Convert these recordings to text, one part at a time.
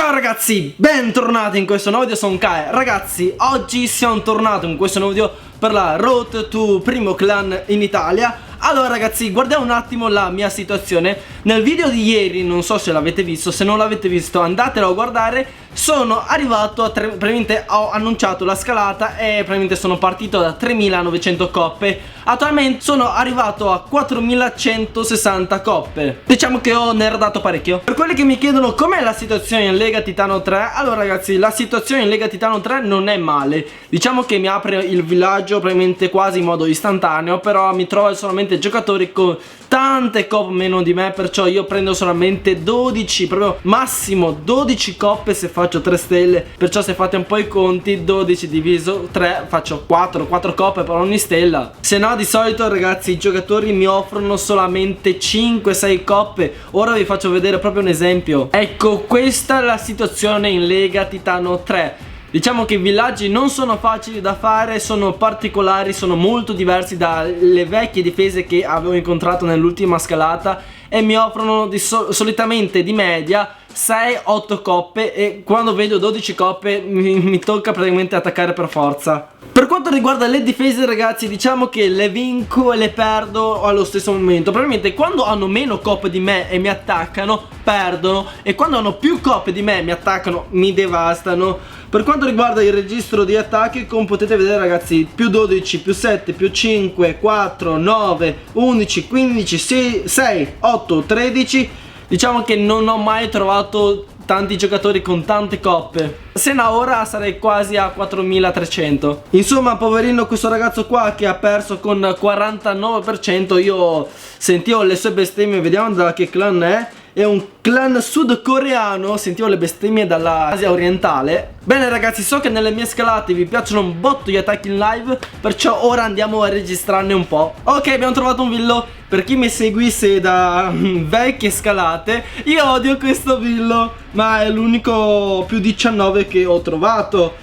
Ciao ragazzi, bentornati in questo nuovo video, sono Kae. Ragazzi, oggi siamo tornati in questo nuovo video per la Road to Primo Clan in Italia. Allora ragazzi, guardiamo un attimo la mia situazione. Nel video di ieri, non so se l'avete visto, se non l'avete visto andatelo a guardare. Sono arrivato a praticamente ho annunciato la scalata e praticamente sono partito da 3900 coppe. Attualmente sono arrivato a 4160 coppe. Diciamo che ho nerdato parecchio. Per quelli che mi chiedono com'è la situazione in Lega Titano 3, allora ragazzi, la situazione in Lega Titano 3 non è male. Diciamo che mi apre il villaggio praticamente quasi in modo istantaneo, però mi trovo solamente giocatori con tante coppe meno di me, perciò io prendo solamente 12, proprio massimo 12 coppe se faccio 3 stelle. Perciò se fate un po' i conti, 12 diviso 3 faccio 4 coppe per ogni stella. Se no di solito ragazzi i giocatori mi offrono solamente 5-6 coppe. Ora vi faccio vedere proprio un esempio. Ecco, questa è la situazione in Lega Titano 3. Diciamo che i villaggi non sono facili da fare, sono particolari, sono molto diversi dalle vecchie difese che avevo incontrato nell'ultima scalata e mi offrono solitamente di media 6-8 coppe e quando vedo 12 coppe mi tocca praticamente attaccare per forza. Per quanto riguarda le difese ragazzi, diciamo che le vinco e le perdo allo stesso momento. Probabilmente quando hanno meno coppe di me e mi attaccano, perdono, e quando hanno più coppe di me e mi attaccano, mi devastano. Per quanto riguarda il registro di attacchi, come potete vedere ragazzi, più 12, più 7, più 5, 4, 9, 11, 15, 6, 8, 13. Diciamo che non ho mai trovato tanti giocatori con tante coppe. Se no ora sarei quasi a 4300. Insomma, poverino questo ragazzo qua che ha perso con 49%. Io sentivo le sue bestemmie, vediamo da che clan è. È un clan sudcoreano, sentivo le bestemmie dall'Asia orientale. Bene ragazzi, so che nelle mie scalate vi piacciono un botto gli attacchi in live, perciò ora andiamo a registrarne un po'. Ok, abbiamo trovato un villo. Per chi mi seguisse da vecchie scalate, io odio questo villo, ma è l'unico più 19 che ho trovato.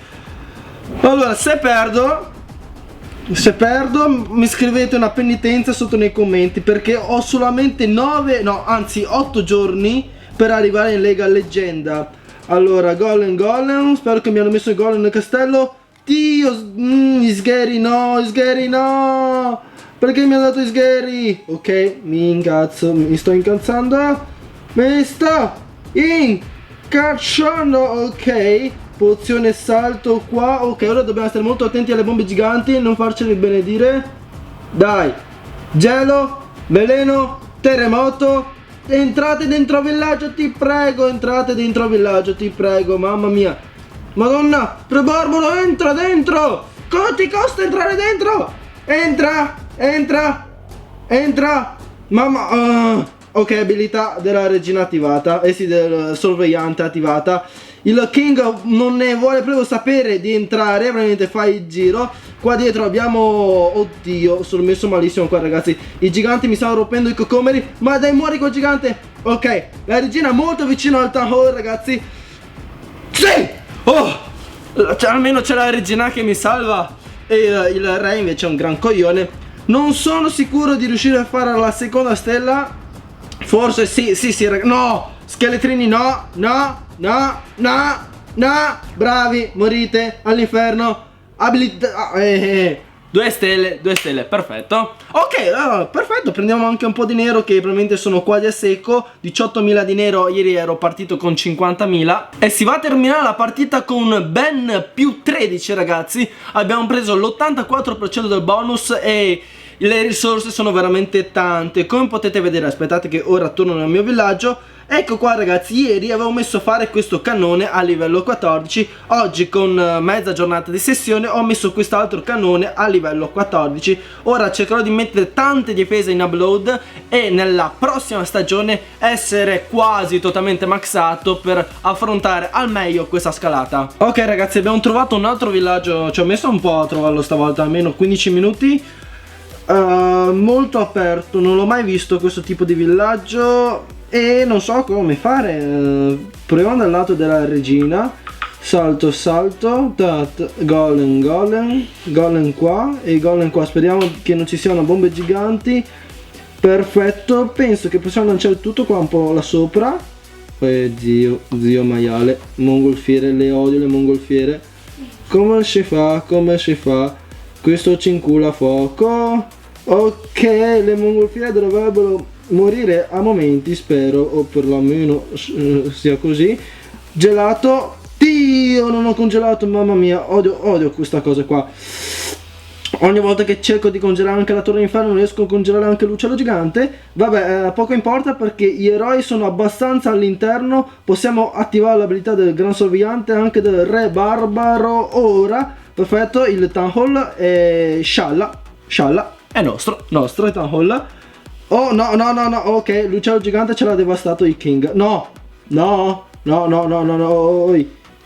Allora, se perdo mi scrivete una penitenza sotto nei commenti, perché ho solamente 8 giorni per arrivare in Lega Leggenda. Allora, golem, spero che mi hanno messo il golem nel castello. Dio, gli sgheri no, perché mi hanno dato gli sgheri? Ok, mi sto incazzando. Mi sto incazzando, ok. Pozione salto qua. Ok, ora dobbiamo stare molto attenti alle bombe giganti e non farceli benedire. Dai, gelo, veleno, terremoto. Entrate dentro villaggio, ti prego. Entrate dentro villaggio, ti prego. Mamma mia, madonna, Trebarbolo, entra dentro. Cosa ti costa entrare dentro? Entra. Mamma, ok, abilità della regina attivata. Sì, del sorvegliante attivata. Il king non ne vuole proprio sapere di entrare, veramente fa il giro. Qua dietro abbiamo, oddio, sono messo malissimo qua ragazzi. I giganti mi stanno rompendo i cocomeri. Ma dai, muori quel gigante. Ok, la regina molto vicino al town hall ragazzi. Sì, almeno c'è la regina che mi salva. E il re invece è un gran coglione. Non sono sicuro di riuscire a fare la seconda stella. Forse sì, no, scheletrini no, bravi, morite all'inferno. Abilità, 2 stelle, perfetto. Ok, allora, perfetto, prendiamo anche un po' di nero che probabilmente sono quasi a secco. 18.000 di nero, ieri ero partito con 50.000. E si va a terminare la partita con ben più 13 ragazzi. Abbiamo preso l'84% del bonus e le risorse sono veramente tante. Come potete vedere, aspettate che ora torno nel mio villaggio. Ecco qua ragazzi, ieri avevo messo a fare questo cannone a livello 14. Oggi con mezza giornata di sessione ho messo quest'altro cannone a livello 14. Ora cercherò di mettere tante difese in upload e nella prossima stagione essere quasi totalmente maxato per affrontare al meglio questa scalata. Ok ragazzi, abbiamo trovato un altro villaggio. Ci ho messo un po' a trovarlo stavolta, almeno 15 minuti. Molto aperto, non l'ho mai visto questo tipo di villaggio e non so come fare. Proviamo dal lato della regina. Salto, golem qua e golem qua. Speriamo che non ci siano bombe giganti. Perfetto, penso che possiamo lanciare tutto qua un po' là sopra. zio maiale. Mongolfiere, le odio le mongolfiere. Come si fa? Come si fa? Questo ci incula fuoco. Ok, le mongolfiere dovrebbero morire a momenti, spero, o perlomeno sia così. Gelato. Dio, non ho congelato, mamma mia, odio questa cosa qua. Ogni volta che cerco di congelare anche la torre d'inferno non riesco a congelare anche l'uccello gigante. Vabbè, poco importa perché gli eroi sono abbastanza all'interno. Possiamo attivare l'abilità del gran sorvegliante, anche del re barbaro. Ora, perfetto, il Town Hall è Scialla è nostro il Town Hall. Oh no, ok, l'uccello gigante ce l'ha devastato il King. No.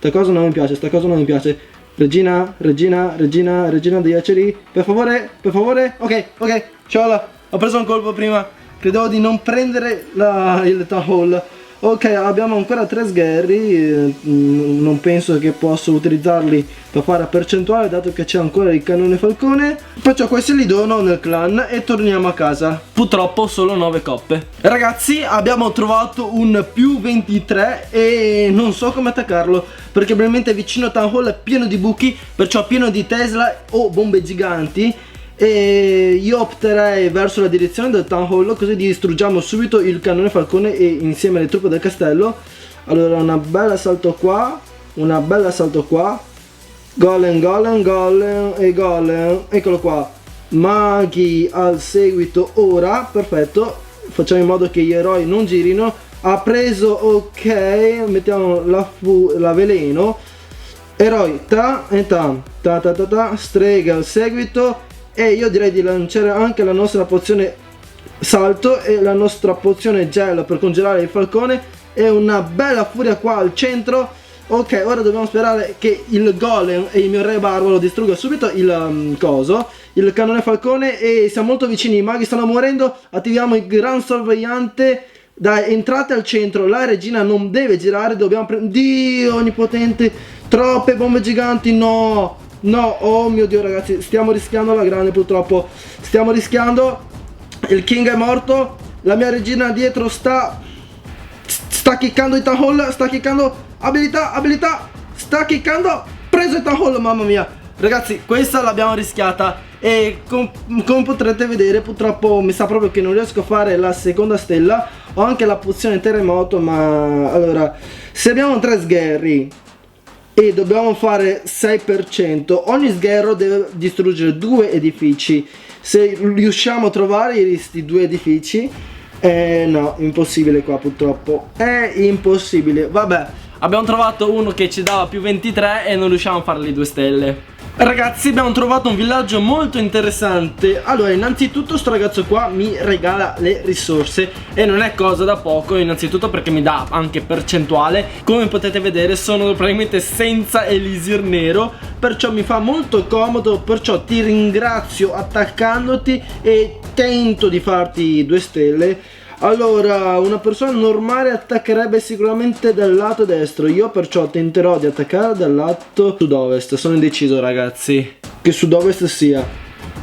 Sta cosa non mi piace. Regina degli aceri, per favore. Ok, Scialla, ho preso un colpo prima. Credevo di non prendere il Town Hall. Ok, abbiamo ancora 3 sgherri. Non penso che posso utilizzarli per fare a percentuale, dato che c'è ancora il cannone falcone. Perciò questi li dono nel clan e torniamo a casa. Purtroppo solo 9 coppe. Ragazzi, abbiamo trovato un più 23 e non so come attaccarlo, perché probabilmente vicino a Town Hall è pieno di buchi, perciò pieno di Tesla o bombe giganti. E io opterei verso la direzione del Town Hall, così distruggiamo subito il cannone falcone e insieme alle truppe del castello. Allora, un bel assalto qua. Golem, eccolo qua. Maghi al seguito ora, perfetto. Facciamo in modo che gli eroi non girino. Ha preso, ok, mettiamo la veleno. Eroi, strega al seguito. E io direi di lanciare anche la nostra pozione salto e la nostra pozione gelo per congelare il falcone. E una bella furia qua al centro. Ok, ora dobbiamo sperare che il golem e il mio re barbaro distrugga subito il cannone falcone. E siamo molto vicini, i maghi stanno morendo. Attiviamo il gran sorvegliante. Dai, entrate al centro, la regina non deve girare, dobbiamo prendere... Dio onnipotente, troppe bombe giganti, no, oh mio Dio ragazzi, stiamo rischiando la grande purtroppo. Stiamo rischiando, il king è morto, la mia regina dietro sta kickando il Town Hall, sta kickando, abilità, sta kickando, preso il Town Hall, mamma mia. Ragazzi, questa l'abbiamo rischiata e come potrete vedere purtroppo mi sa proprio che non riesco a fare la seconda stella. Ho anche la pozione terremoto, ma allora, se abbiamo 3 sgherri e dobbiamo fare 6%, ogni sgherro deve distruggere 2 edifici. Se riusciamo a trovare questi 2 edifici, no, impossibile qua purtroppo, è impossibile. Vabbè, abbiamo trovato uno che ci dava più 23 e non riusciamo a fargli 2 stelle. Ragazzi, abbiamo trovato un villaggio molto interessante. Allora, innanzitutto sto ragazzo qua mi regala le risorse e non è cosa da poco, innanzitutto perché mi dà anche percentuale. Come potete vedere sono probabilmente senza elisir nero, perciò mi fa molto comodo, perciò ti ringrazio attaccandoti e tento di farti 2 stelle. Allora, una persona normale attaccherebbe sicuramente dal lato destro. Io perciò tenterò di attaccare dal lato sud-ovest. Sono indeciso ragazzi che sud-ovest sia.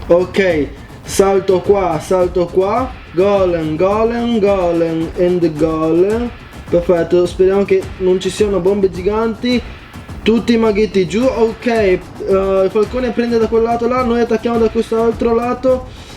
Ok, salto qua. Golem and golem. Perfetto, speriamo che non ci siano bombe giganti. Tutti i maghetti giù. Ok, il falcone prende da quel lato là. Noi attacchiamo da questo altro lato.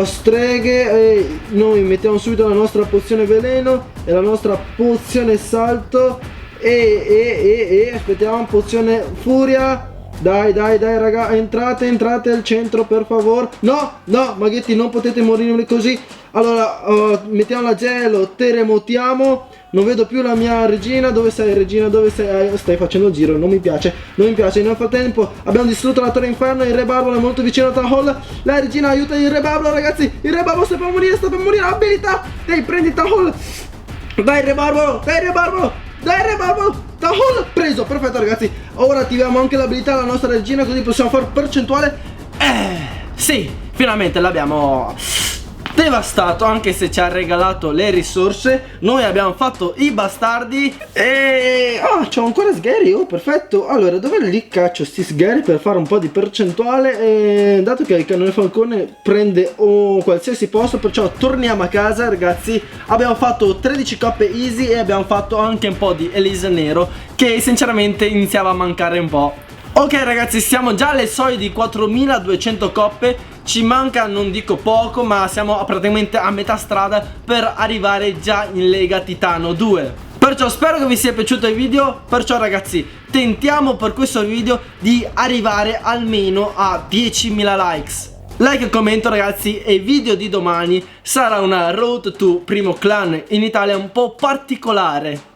Streghe, e noi mettiamo subito la nostra pozione veleno e la nostra pozione salto e aspettiamo pozione furia. Dai raga, entrate al centro per favore. No, maghetti, non potete morire così. Allora, mettiamo la gelo, terremotiamo. Non vedo più la mia regina. Dove sei regina? Dove sei? Stai facendo il giro, non mi piace. Nel frattempo abbiamo distrutto la torre inferno. Il re barbaro è molto vicino al Town Hall. La regina aiuta il re barbaro, ragazzi. Il re barbaro sta per morire, abilità. Dai, prendi il Town Hall. Dai re barbaro. Town Hall preso, perfetto ragazzi. Ora attiviamo anche l'abilità alla nostra regina, così possiamo fare percentuale. Sì, finalmente l'abbiamo devastato, anche se ci ha regalato le risorse. Noi abbiamo fatto i bastardi e... oh, c'ho ancora sgheri, oh perfetto. Allora, dove li caccio sti sgheri per fare un po' di percentuale? E dato che il cannone falcone prende qualsiasi posto, perciò torniamo a casa ragazzi. Abbiamo fatto 13 coppe easy e abbiamo fatto anche un po' di Elise nero, che sinceramente iniziava a mancare un po'. Ok ragazzi, siamo già alle soglie di 4200 coppe. Ci manca, non dico poco, ma siamo praticamente a metà strada per arrivare già in Lega Titano 2. Perciò spero che vi sia piaciuto il video. Perciò ragazzi, tentiamo per questo video di arrivare almeno a 10.000 likes. Like e commento ragazzi, e il video di domani sarà una road to primo clan in Italia un po' particolare.